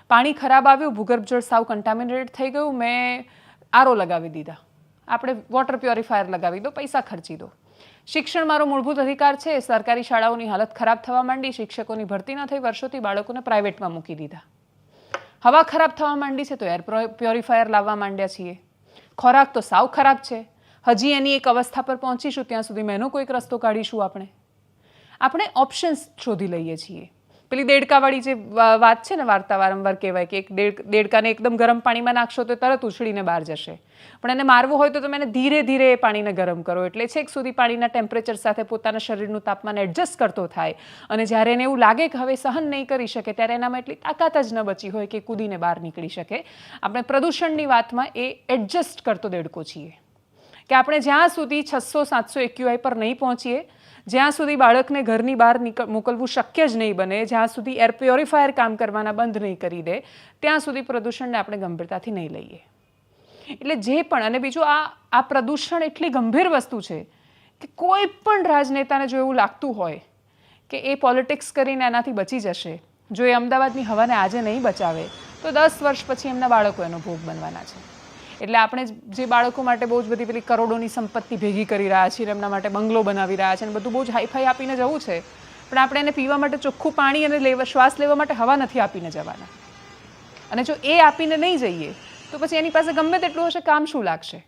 પાણી ખરાબ આવ્યું, ભૂગર્ભ જળ સાવ કન્ટામિનેટેડ થઈ ગયું, મેં આરઓ લગાવી દીધા, આપણે વોટર પ્યોરિફાયર લગાવી દો, પૈસા ખર્ચી દો. શિક્ષણ મારો મૂળભૂત અધિકાર છે. સરકારી શાળાઓની હાલત ખરાબ થવા માંડી, શિક્ષકોની ભરતી ન થઈ, વર્ષોથી બાળકોને પ્રાઇવેટમાં મૂકી દીધા. હવા ખરાબ થવા માંડી છે તો એર પ્યોરિફાયર લાવવા માંડ્યા છીએ. ખોરાક તો સાવ ખરાબ છે. હજી એની એક અવસ્થા પર પહોંચીશું ત્યાં સુધીમાં એનો કોઈક રસ્તો કાઢીશું. આપણે ઓપ્શન્સ શોધી લઈએ છીએ. પેલી દેડકાવાળી જે વાત છે ને, વાર્તા વારંવાર કહેવાય કે એક દેડકાને એકદમ ગરમ પાણીમાં નાખશો તો તરત ઉછળીને બહાર જશે, પણ એને મારવું હોય તો તમે એને ધીરે ધીરે એ પાણીને ગરમ કરો, એટલે છેક સુધી પાણીના ટેમ્પરેચર સાથે પોતાના શરીરનું તાપમાન એડજસ્ટ કરતો થાય, અને જ્યારે એને એવું લાગે કે હવે સહન નહીં કરી શકે ત્યારે એનામાં એટલી તાકાત જ ન બચી હોય કે કૂદીને બહાર નીકળી શકે. આપણે પ્રદૂષણની વાતમાં એ એડજસ્ટ કરતો દેડકો છીએ કે આપણે જ્યાં સુધી 600-700 AQI પર નહીં પહોંચીએ, જ્યાં સુધી બાળકને ઘરની બહાર મોકલવું શક્ય જ નહીં બને, જ્યાં સુધી એર પ્યોરિફાયર કામ કરવાના બંધ નહીં કરી દે, ત્યાં સુધી પ્રદૂષણને આપણે ગંભીરતાથી નહીં લઈએ. એટલે જે પણ, અને બીજું આ પ્રદૂષણ એટલી ગંભીર વસ્તુ છે કે કોઈ પણ રાજનેતાને જો એવું લાગતું હોય કે એ પોલિટિક્સ કરીને એનાથી બચી જશે, જો એ અમદાવાદની હવાને આજે નહીં બચાવે તો 10 વર્ષ પછી એમના બાળકો એનો ભોગ બનવાના છે. એટલે આપણે જે બાળકો માટે બહુ જ બધી પેલી કરોડોની સંપત્તિ ભેગી કરી રહ્યા છીએ, એમના માટે બંગલો બનાવી રહ્યા છે અને બધું બહુ જ હાઈફાઈ આપીને જવું છે, પણ આપણે એને પીવા માટે ચોખ્ખું પાણી અને શ્વાસ લેવા માટે હવા નથી આપીને જવાના. અને જો એ આપીને નહીં જઈએ તો પછી એની પાસે ગમે તેટલું હશે, કામ શું લાગશે?